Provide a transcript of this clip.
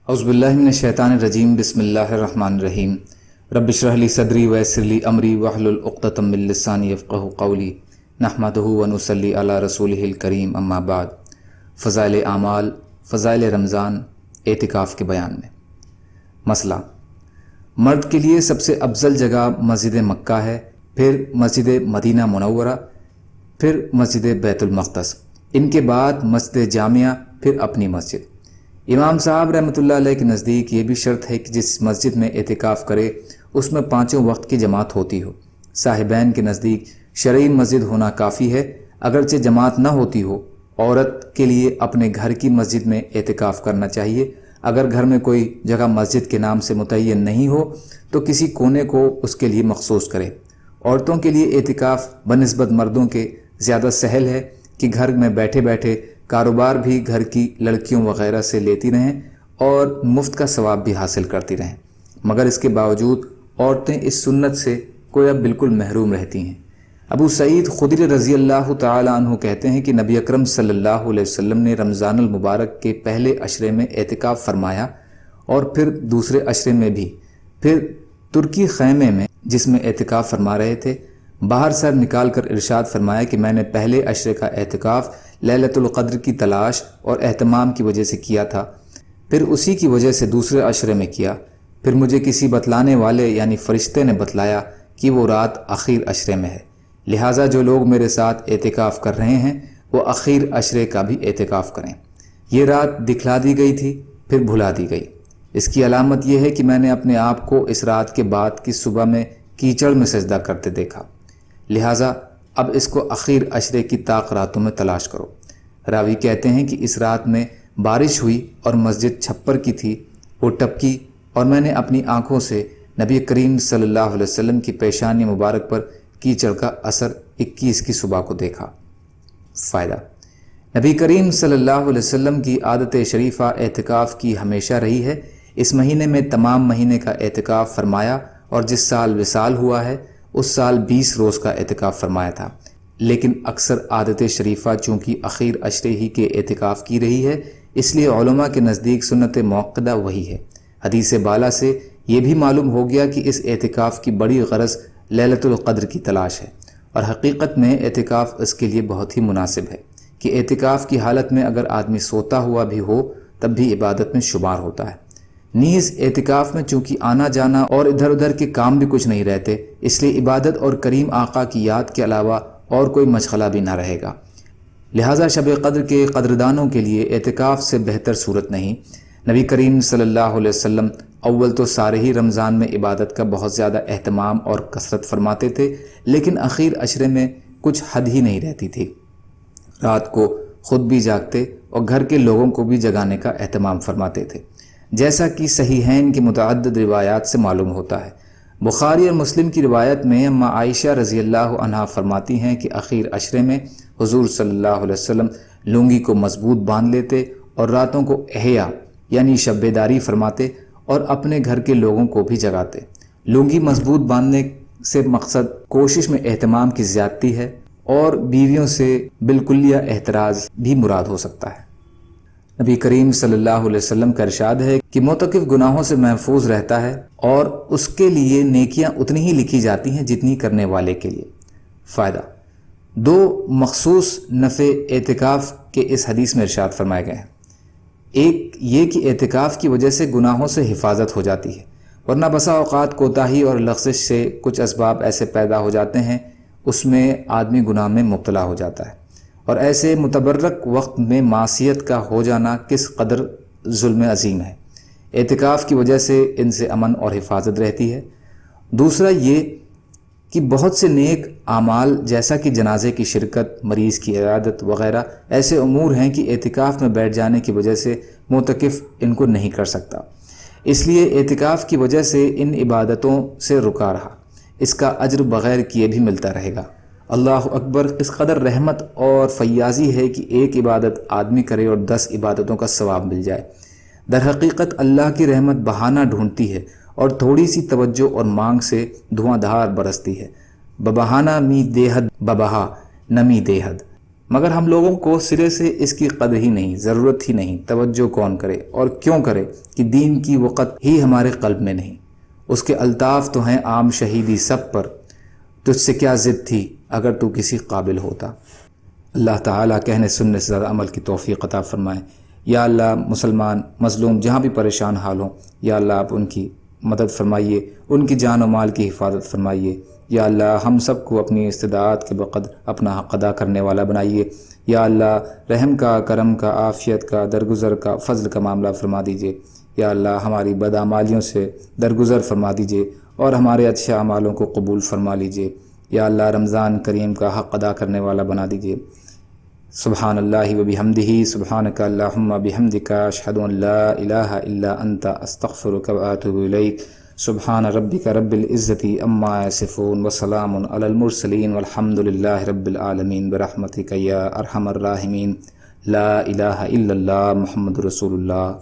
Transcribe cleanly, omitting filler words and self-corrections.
اعوذ باللہ من الشیطان الرجیم بسم اللہ الرحمن الرحیم رب اشرح لی صدری ویسر لی امری واحلل عقدۃ من لسانی یفقہوا قولی نحمدہ ونصلی علی رسولہ الکریم اما بعد۔ فضائل اعمال، فضائل رمضان، اعتکاف کے بیان میں مسئلہ: مرد کے لیے سب سے افضل جگہ مسجد مکہ ہے، پھر مسجد مدینہ منورہ، پھر مسجد بیت المقدس، ان کے بعد مسجد جامعہ، پھر اپنی مسجد۔ امام صاحب رحمۃ اللہ علیہ کے نزدیک یہ بھی شرط ہے کہ جس مسجد میں اعتکاف کرے اس میں پانچوں وقت کی جماعت ہوتی ہو۔ صاحبین کے نزدیک شرعی مسجد ہونا کافی ہے، اگرچہ جماعت نہ ہوتی ہو۔ عورت کے لیے اپنے گھر کی مسجد میں اعتکاف کرنا چاہیے۔ اگر گھر میں کوئی جگہ مسجد کے نام سے متعین نہیں ہو تو کسی کونے کو اس کے لیے مخصوص کرے۔ عورتوں کے لیے اعتکاف بنسبت مردوں کے زیادہ سہل ہے کہ گھر میں بیٹھے بیٹھے کاروبار بھی گھر کی لڑکیوں وغیرہ سے لیتی رہیں اور مفت کا ثواب بھی حاصل کرتی رہیں، مگر اس کے باوجود عورتیں اس سنت سے گویا بالکل محروم رہتی ہیں۔ ابو سعید خدری رضی اللہ تعالی عنہ کہتے ہیں کہ نبی اکرم صلی اللہ علیہ وسلم نے رمضان المبارک کے پہلے عشرے میں اعتکاف فرمایا اور پھر دوسرے عشرے میں بھی، پھر ترکی خیمے میں جس میں اعتکاف فرما رہے تھے باہر سر نکال کر ارشاد فرمایا کہ میں نے پہلے عشرے کا اعتکاف لیلۃ القدر کی تلاش اور اہتمام کی وجہ سے کیا تھا، پھر اسی کی وجہ سے دوسرے عشرے میں کیا، پھر مجھے کسی بتلانے والے یعنی فرشتے نے بتلایا کہ وہ رات اخیر عشرے میں ہے، لہٰذا جو لوگ میرے ساتھ اعتکاف کر رہے ہیں وہ اخیر عشرے کا بھی اعتکاف کریں۔ یہ رات دکھلا دی گئی تھی پھر بھلا دی گئی۔ اس کی علامت یہ ہے کہ میں نے اپنے آپ کو اس رات کے بعد کی صبح میں کیچڑ میں سجدہ کرتے دیکھا، لہٰذا اب اس کو اخیر عشرے کی طاق راتوں میں تلاش کرو۔ راوی کہتے ہیں کہ اس رات میں بارش ہوئی اور مسجد چھپر کی تھی، وہ ٹپکی اور میں نے اپنی آنکھوں سے نبی کریم صلی اللہ علیہ وسلم کی پیشانی مبارک پر کیچڑ کا اثر 21 کی صبح کو دیکھا۔ فائدہ: نبی کریم صلی اللہ علیہ وسلم کی عادت شریفہ اعتکاف کی ہمیشہ رہی ہے۔ اس مہینے میں تمام مہینے کا اعتکاف فرمایا اور جس سال وصال ہوا ہے اس سال 20 روز کا اعتکاف فرمایا تھا، لیکن اکثر عادت شریفہ چونکہ اخیر عشرے ہی کے اعتکاف کی رہی ہے، اس لیے علماء کے نزدیک سنت موقدہ وہی ہے۔ حدیث بالا سے یہ بھی معلوم ہو گیا کہ اس اعتکاف کی بڑی غرض لیلۃ القدر کی تلاش ہے، اور حقیقت میں اعتکاف اس کے لیے بہت ہی مناسب ہے کہ اعتکاف کی حالت میں اگر آدمی سوتا ہوا بھی ہو تب بھی عبادت میں شمار ہوتا ہے۔ نیز اعتکاف میں چونکہ آنا جانا اور ادھر ادھر کے کام بھی کچھ نہیں رہتے، اس لیے عبادت اور کریم آقا کی یاد کے علاوہ اور کوئی مشغلہ بھی نہ رہے گا، لہٰذا شب قدر کے قدردانوں کے لیے اعتکاف سے بہتر صورت نہیں۔ نبی کریم صلی اللہ علیہ وسلم اول تو سارے ہی رمضان میں عبادت کا بہت زیادہ اہتمام اور کثرت فرماتے تھے، لیکن اخیر عشرے میں کچھ حد ہی نہیں رہتی تھی۔ رات کو خود بھی جاگتے اور گھر کے لوگوں کو بھی جگانے کا اہتمام فرماتے تھے، جیسا کہ صحیحین کی متعدد روایات سے معلوم ہوتا ہے۔ بخاری اور مسلم کی روایت میں اما عائشہ رضی اللہ عنہا فرماتی ہیں کہ اخیر عشرے میں حضور صلی اللہ علیہ وسلم لنگی کو مضبوط باندھ لیتے اور راتوں کو احیا یعنی شب بیداری فرماتے اور اپنے گھر کے لوگوں کو بھی جگاتے۔ لنگی مضبوط باندھنے سے مقصد کوشش میں اہتمام کی زیادتی ہے اور بیویوں سے بالکلیہ احتراز بھی مراد ہو سکتا ہے۔ نبی کریم صلی اللہ علیہ وسلم کا ارشاد ہے کہ معتکف گناہوں سے محفوظ رہتا ہے اور اس کے لیے نیکیاں اتنی ہی لکھی جاتی ہیں جتنی کرنے والے کے لیے۔ فائدہ: 2 مخصوص نفع اعتکاف کے اس حدیث میں ارشاد فرمائے گئے ہیں۔ ایک یہ کہ اعتکاف کی وجہ سے گناہوں سے حفاظت ہو جاتی ہے، ورنہ بسا اوقات کوتاہی اور لغزش سے کچھ اسباب ایسے پیدا ہو جاتے ہیں اس میں آدمی گناہ میں مبتلا ہو جاتا ہے، اور ایسے متبرک وقت میں معصیت کا ہو جانا کس قدر ظلم عظیم ہے۔ اعتکاف کی وجہ سے ان سے امن اور حفاظت رہتی ہے۔ دوسرا یہ کہ بہت سے نیک اعمال جیسا کہ جنازے کی شرکت، مریض کی عیادت وغیرہ ایسے امور ہیں کہ اعتکاف میں بیٹھ جانے کی وجہ سے معتکف ان کو نہیں کر سکتا، اس لیے اعتکاف کی وجہ سے ان عبادتوں سے رکا رہا، اس کا اجر بغیر کیے بھی ملتا رہے گا۔ اللہ اکبر! اس قدر رحمت اور فیاضی ہے کہ ایک عبادت آدمی کرے اور 10 عبادتوں کا ثواب مل جائے۔ در حقیقت اللہ کی رحمت بہانہ ڈھونڈتی ہے اور تھوڑی سی توجہ اور مانگ سے دھواں دھار برستی ہے۔ ببہانہ می دیہد ببہا نمی دیہد۔ مگر ہم لوگوں کو سرے سے اس کی قدر ہی نہیں، ضرورت ہی نہیں، توجہ کون کرے اور کیوں کرے کہ دین کی وقت ہی ہمارے قلب میں نہیں۔ اس کے الطاف تو ہیں عام شہیدی سب پر، تجھ سے کیا ضد تھی اگر تو کسی قابل ہوتا۔ اللہ تعالیٰ کہنے سننے سے زیادہ عمل کی توفیق عطا فرمائے۔ یا اللہ مسلمان مظلوم جہاں بھی پریشان حال ہوں، یا اللہ آپ ان کی مدد فرمائیے، ان کی جان و مال کی حفاظت فرمائیے۔ یا اللہ ہم سب کو اپنی استطاعت کے بقدر اپنا حق ادا کرنے والا بنائیے۔ یا اللہ رحم کا، کرم کا، عافیت کا، درگزر کا، فضل کا معاملہ فرما دیجیے۔ یا اللہ ہماری بدعمالیوں سے درگزر فرما دیجیے اور ہمارے اچھے اعمالوں کو قبول فرما لیجیے۔ یا اللہ رمضان کریم کا حق ادا کرنے والا بنا دیجیے۔ سبحان اللہ و بحمدہ، سبحانک اللہم بحمدک، اشہد ان لا الہ الا انت، استغفرک و اتوب الیک۔ سبحان ربک رب العزت عما یصفون وسلام علی المرسلین والحمد للہ رب العالمین برحمتک یا ارحم الراحمین۔ لا الہ الا اللہ محمد رسول اللہ۔